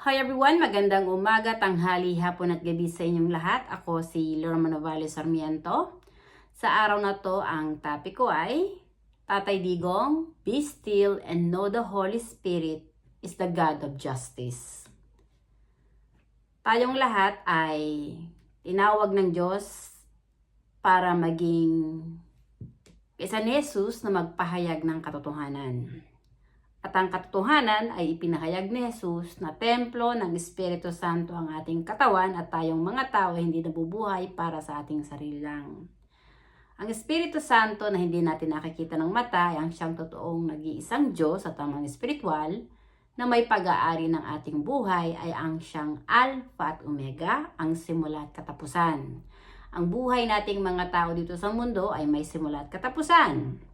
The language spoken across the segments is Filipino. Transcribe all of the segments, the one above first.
Hi everyone! Magandang umaga, tanghali, hapon at gabi sa inyong lahat. Ako si Lorma Novales Sarmiento. Sa araw na to, ang topic ko ay Tatay Digong, be still and know the Holy Spirit is the God of justice. Tayong lahat ay tinawag ng Diyos para maging isa ni Jesus na magpahayag ng katotohanan. At ang katotohanan ay ipinahayag ni Jesus na templo ng Espiritu Santo ang ating katawan at tayong mga tao ay hindi nabubuhay para sa ating sarili lang. Ang Espiritu Santo na hindi natin nakikita ng mata ay ang siyang totoong nag-iisang Diyos at ang mga espiritual na may pag-aari ng ating buhay ay ang siyang Alpha at Omega, ang simula at katapusan. Ang buhay nating mga tao dito sa mundo ay may simula at katapusan.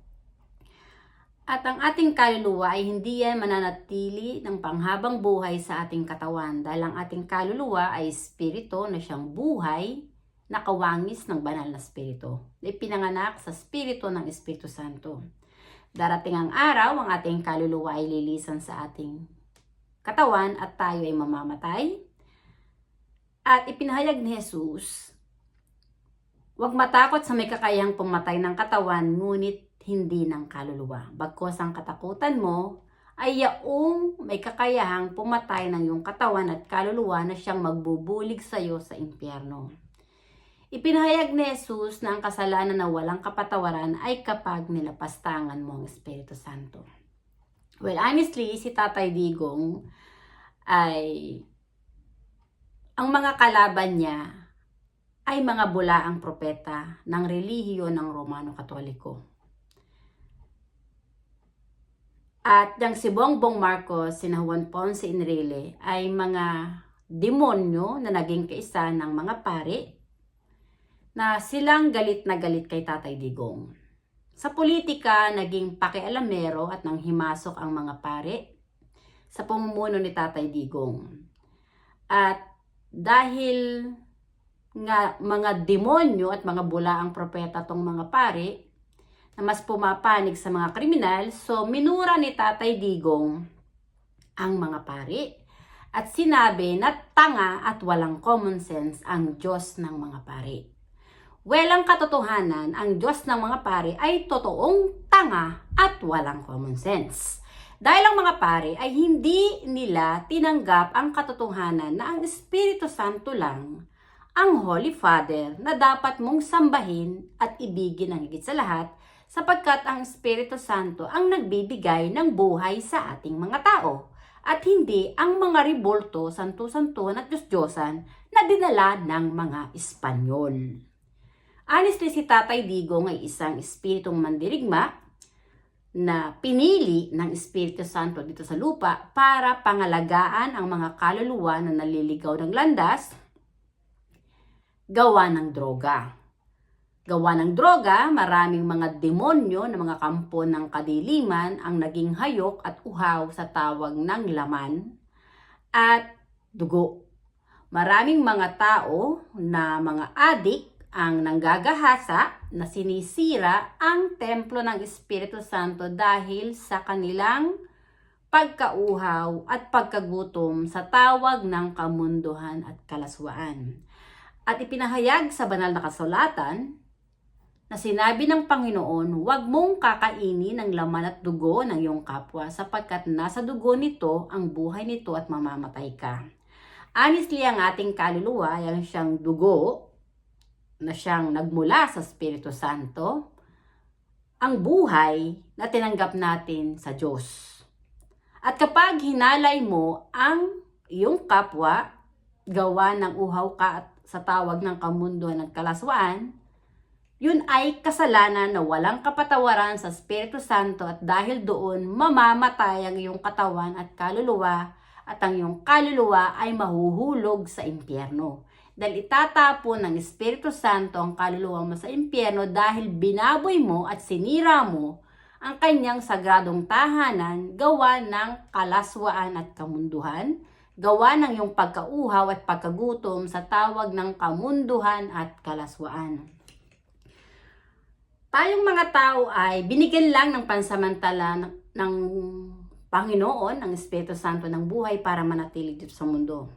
At ang ating kaluluwa ay hindi yan mananatili ng panghabang buhay sa ating katawan dahil ang ating kaluluwa ay espiritu na siyang buhay na kawangis ng banal na espiritu. Ipinanganak sa espiritu ng Espiritu Santo. Darating ang araw, ang ating kaluluwa ay lilisan sa ating katawan at tayo ay mamamatay. At ipinahayag ni Jesus, huwag matakot sa may kakayahang pumatay ng katawan, ngunit hindi ng kaluluwa. Bagkus ang katakutan mo ay yaong may kakayahang pumatay ng iyong katawan at kaluluwa na siyang magbubulig sa iyo sa impyerno. Ipinahayag ni Jesus na ang kasalanan na walang kapatawaran ay kapag nilapastangan mo ang Espiritu Santo. Well, honestly, si Tatay Digong ay ang mga kalaban niya ay mga bulaang propeta ng relihiyon ng Romano Katoliko. At yung si Bongbong Marcos, si Juan Ponce Enrile ay mga demonyo na naging kaisa ng mga pari na silang galit na galit kay Tatay Digong. Sa politika, naging pakialamero at nanghimasok ang mga pari sa pamumuno ni Tatay Digong. At dahil nga mga demonyo at mga bulaang propeta tong mga pari, na mas pumapanig sa mga kriminal, so minura ni Tatay Digong ang mga pari at sinabi na tanga at walang common sense ang Diyos ng mga pari. Well, ang katotohanan, ang Diyos ng mga pari ay totoong tanga at walang common sense. Dahil ang mga pari ay hindi nila tinanggap ang katotohanan na ang Espiritu Santo lang ang Holy Father na dapat mong sambahin at ibigin ang higit sa lahat, sapagkat ang Espiritu Santo ang nagbibigay ng buhay sa ating mga tao at hindi ang mga ribulto, santo-santuhan at Diyos-Diyosan na dinala ng mga Espanyol. Honestly, si Tatay Digong ay isang espiritong mandirigma na pinili ng Espiritu Santo dito sa lupa para pangalagaan ang mga kaluluwa na naliligaw ng landas, gawa ng droga. Gawa ng droga, maraming mga demonyo na mga kampo ng kadiliman ang naging hayok at uhaw sa tawag ng laman at dugo. Maraming mga tao na mga adik ang nanggagahasa na sinisira ang templo ng Espiritu Santo dahil sa kanilang pagkauhaw at pagkagutom sa tawag ng kamunduhan at kalaswaan. At ipinahayag sa banal na kasulatan na sinabi ng Panginoon, huwag mong kakainin ang laman at dugo ng iyong kapwa sapagkat nasa dugo nito ang buhay nito at mamamatay ka. Honestly, ang ating kaluluwa ay siyang dugo na siyang nagmula sa Espiritu Santo, ang buhay na tinanggap natin sa Diyos. At kapag hinalay mo ang iyong kapwa, gawa ng uhaw ka at sa tawag ng kamunduhan at kalaswaan, yun ay kasalanan na walang kapatawaran sa Espiritu Santo at dahil doon mamamatay ang iyong katawan at kaluluwa at ang iyong kaluluwa ay mahuhulog sa impyerno. Dahil itatapon ng Espiritu Santo ang kaluluwa mo sa impyerno dahil binaboy mo at sinira mo ang kanyang sagradong tahanan gawa ng kalaswaan at kamunduhan, gawa ng iyong pagkauhaw at pagkagutom sa tawag ng kamunduhan at kalaswaan. Tayong mga tao ay binigyan lang ng pansamantala ng Panginoon, ang Espiritu Santo ng buhay para manatili dito sa mundo.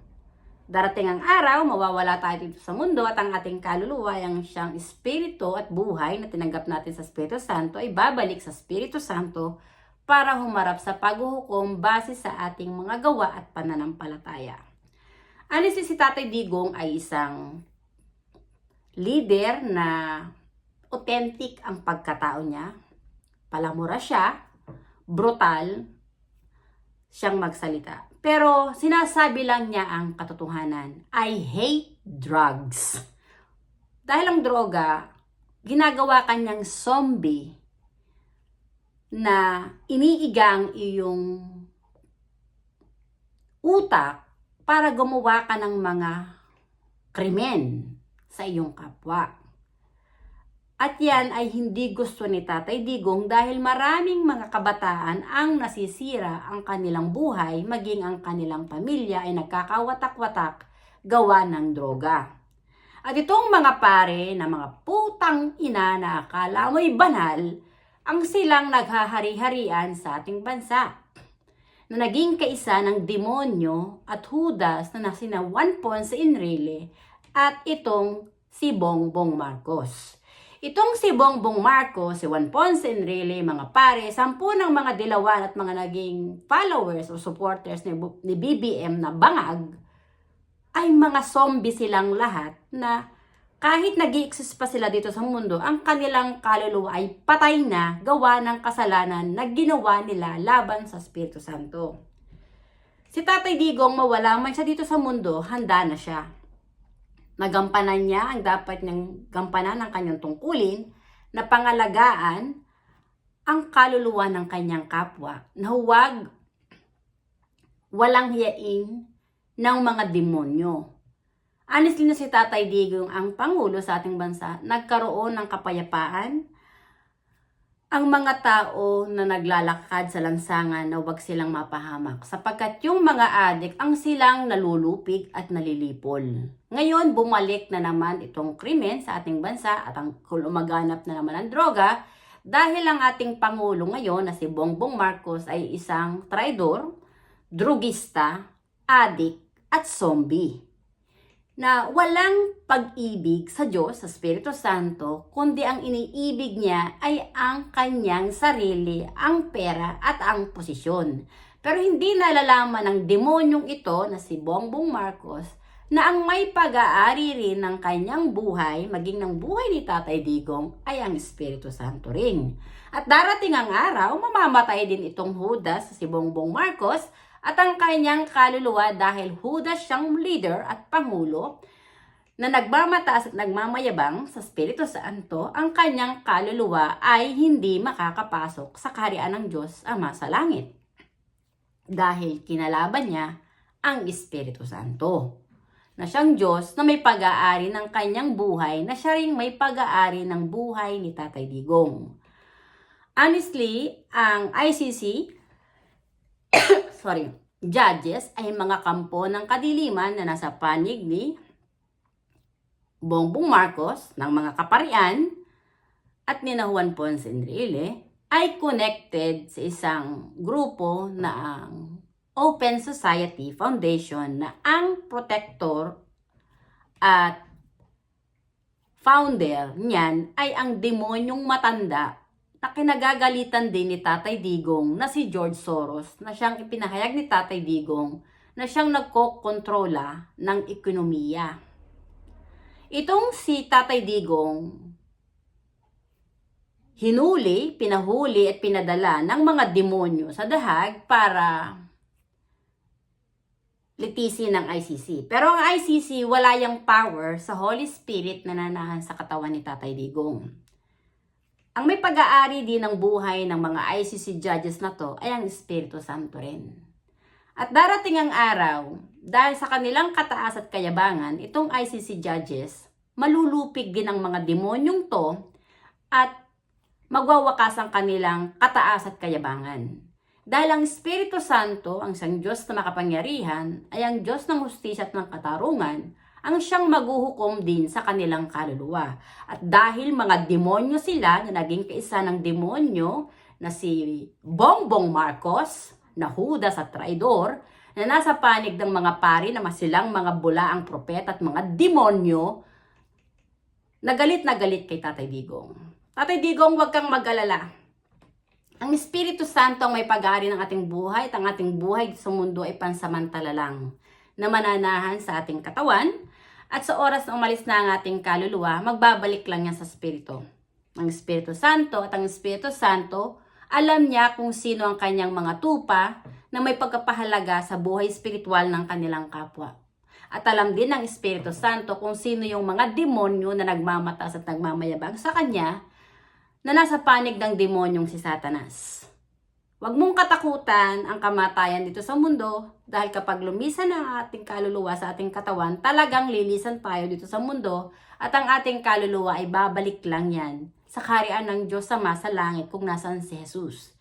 Darating ang araw, mawawala tayo dito sa mundo at ang ating kaluluwa, ang siyang Espiritu at buhay na tinanggap natin sa Espiritu Santo ay babalik sa Espiritu Santo para humarap sa paghuhukom base sa ating mga gawa at pananampalataya. Honestly, si Tatay Digong ay isang leader na authentic ang pagkatao niya. Palamura siya, brutal siyang magsalita. Pero sinasabi lang niya ang katotohanan. I hate drugs. Dahil ang droga, ginagawa kanyang zombie na iniiga ang iyong utak para gumawa ka ng mga krimen sa iyong kapwa. At yan ay hindi gusto ni Tatay Digong dahil maraming mga kabataan ang nasisira ang kanilang buhay, maging ang kanilang pamilya ay nagkakawatak-watak gawa ng droga. At itong mga pare na mga putang ina na akala mo'y banal, ang silang naghahari-harian sa ating bansa, na naging kaisa ng demonyo at Judas na sina Juan Ponce Enrile at itong si Bongbong Marcos. Itong si Bongbong Marcos, si Juan Ponce Enrile, mga pare, 10 ng mga dilawan at mga naging followers o supporters ni BBM na bangag, ay mga zombie silang lahat na kahit nag-i-exist pa sila dito sa mundo, ang kanilang kaluluwa ay patay na gawa ng kasalanan na ginawa nila laban sa Espiritu Santo. Si Tatay Digong, mawala man siya dito sa mundo, handa na siya. Nagampanan niya ang dapat niyang gampanan ng kanyang tungkulin na pangalagaan ang kaluluwa ng kanyang kapwa na walang hiyain ng mga demonyo. Honestly na si Tatay Digong ang Pangulo sa ating bansa, nagkaroon ng kapayapaan ang mga tao na naglalakad sa lansangan na huwag silang mapahamak sapagkat yung mga adik ang silang nalulupig at nalilipol. Ngayon, bumalik na naman itong krimen sa ating bansa at ang lumaganap na naman ang droga dahil ang ating Pangulo ngayon na si Bongbong Marcos ay isang traidor, drugista, adik at zombie na walang pag-ibig sa Diyos, sa Espiritu Santo, kundi ang iniibig niya ay ang kanyang sarili, ang pera at ang posisyon. Pero hindi nalalaman ng demonyong ito na si Bongbong Marcos na ang may pag-aari rin ng kanyang buhay, maging ng buhay ni Tatay Digong, ay ang Espiritu Santo rin. At darating ang araw, mamamatay din itong Judas, si Bongbong Marcos, at ang kanyang kaluluwa dahil Judas siyang leader at pangulo na nagmamataas at nagmamayabang sa Espiritu Santo, ang kanyang kaluluwa ay hindi makakapasok sa kaharian ng Diyos Ama sa langit. Dahil kinalaban niya ang Espiritu Santo, na siyang Diyos na may pag-aari ng kanyang buhay, na siya ring may pag-aari ng buhay ni Tatay Digong. Honestly, ang ICC judges ay mga kampo ng kadiliman na nasa panig ni Bongbong Marcos ng mga kaparian at ni Juan Ponce Enrile ay connected sa isang grupo na ang Open Society Foundation na ang protector at founder niyan ay ang demonyong matanda na kinagagalitan din ni Tatay Digong na si George Soros, na siyang ipinahayag ni Tatay Digong na siyang nagkokontrola ng ekonomiya. Itong si Tatay Digong, pinahuli at pinadala ng mga demonyo sa dahag para litisin ng ICC. Pero ang ICC wala yung power sa Holy Spirit na nanahan sa katawan ni Tatay Digong. Ang may pag-aari din ng buhay ng mga ICC judges na to ay ang Espiritu Santo rin. At darating ang araw, dahil sa kanilang kataas at kayabangan, itong ICC judges, malulupig din ang mga demonyong to at magwawakas ang kanilang kataas at kayabangan. Dahil ang Espiritu Santo, ang isang Diyos na makapangyarihan, ay ang Diyos ng hustisya at ng katarungan, ang siyang maghuhukom din sa kanilang kaluluwa. At dahil mga demonyo sila na naging kaisa ng demonyo na si Bongbong Marcos na Judas at traidor, na nasa panig ng mga pari na masilang mga bulaang propeta at mga demonyo, na galit kay Tatay Digong. Tatay Digong, huwag kang mag-alala. Ang Espiritu Santo ang may pag-aari ng ating buhay at ang ating buhay sa mundo ay pansamantala lang na mananahan sa ating katawan at sa oras na umalis na ang ating kaluluwa, magbabalik lang yan sa Espiritu. Ang Espiritu Santo at ang Espiritu Santo, alam niya kung sino ang kanyang mga tupa na may pagkapahalaga sa buhay espiritual ng kanilang kapwa. At alam din ng Espiritu Santo kung sino yung mga demonyo na nagmamataas at nagmamayabang sa kanya na nasa panig ng demonyong si Satanas. Huwag mong katakutan ang kamatayan dito sa mundo dahil kapag lumisan ang ating kaluluwa sa ating katawan, talagang lilisan tayo dito sa mundo at ang ating kaluluwa ay babalik lang yan sa kaharian ng Diyos Ama sa langit kung nasaan si Jesus.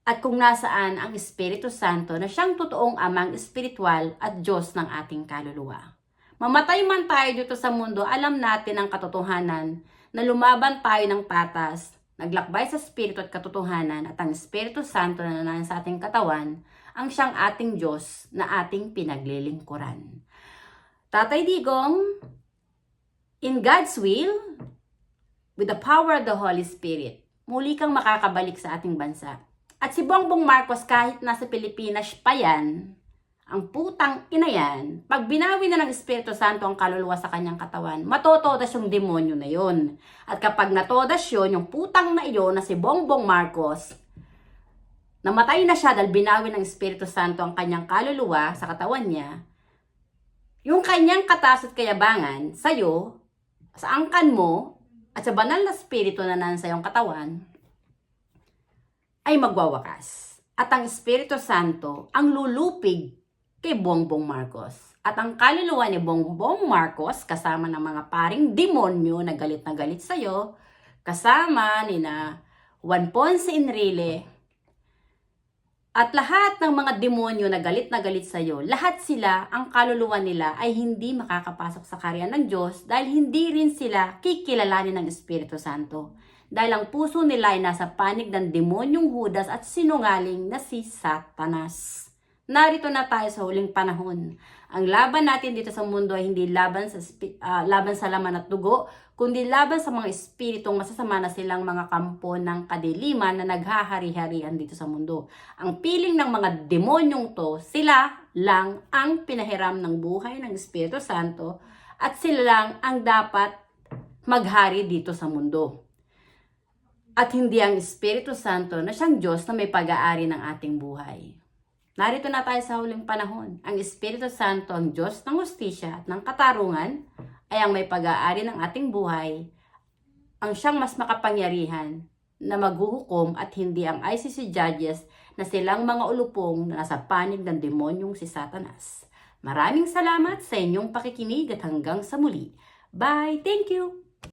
At kung nasaan ang Espiritu Santo na siyang totoong amang espiritual at Diyos ng ating kaluluwa. Mamatay man tayo dito sa mundo, alam natin ang katotohanan na lumaban tayo ng patas, naglakbay sa Espiritu at katotohanan at ang Espiritu Santo na nasa ating katawan, ang siyang ating Diyos na ating pinaglilingkuran. Tatay Digong, in God's will, with the power of the Holy Spirit, muli kang makakabalik sa ating bansa. At si Bongbong Marcos, kahit nasa Pilipinas pa yan, ang putang ina yan, pag binawi na ng Espiritu Santo ang kaluluwa sa kanyang katawan, matotodas yung demonyo na yon. At kapag natodas yun, yung putang na iyon na si Bongbong Marcos, namatay na siya dahil binawi ng Espiritu Santo ang kanyang kaluluwa sa katawan niya, yung kanyang kataas at kayabangan sa'yo, sa angkan mo, at sa banal na Espiritu na nasa iyong katawan, ay magwawakas. At ang Espiritu Santo ang lulupig kay Bongbong Marcos. At ang kaluluwa ni Bongbong Marcos, kasama ng mga paring demonyo na galit sa'yo, kasama ni na Juan Ponce Enrile, at lahat ng mga demonyo na galit sa'yo, lahat sila, ang kaluluwa nila ay hindi makakapasok sa kaharian ng Diyos dahil hindi rin sila kikilalanin ng Espiritu Santo. Dahil ang puso nila ay nasa panig ng demonyong Judas at sinungaling na si Satanas. Narito na tayo sa huling panahon. Ang laban natin dito sa mundo ay hindi laban sa laman at dugo, kundi laban sa mga espiritong masasama na silang mga kampo ng kadiliman na naghahari-harian dito sa mundo. Ang piling ng mga demonyong to, sila lang ang pinahiram ng buhay ng Espiritu Santo at sila lang ang dapat maghari dito sa mundo. At hindi ang Espiritu Santo na siyang Diyos na may pag-aari ng ating buhay. Narito na tayo sa huling panahon. Ang Espiritu Santo, ang Diyos ng hustisya at ng katarungan, ay ang may pag-aari ng ating buhay, ang siyang mas makapangyarihan na maghuhukom at hindi ang ICC judges na silang mga ulupong na nasa panig ng demonyong si Satanas. Maraming salamat sa inyong pakikinig at hanggang sa muli. Bye! Thank you!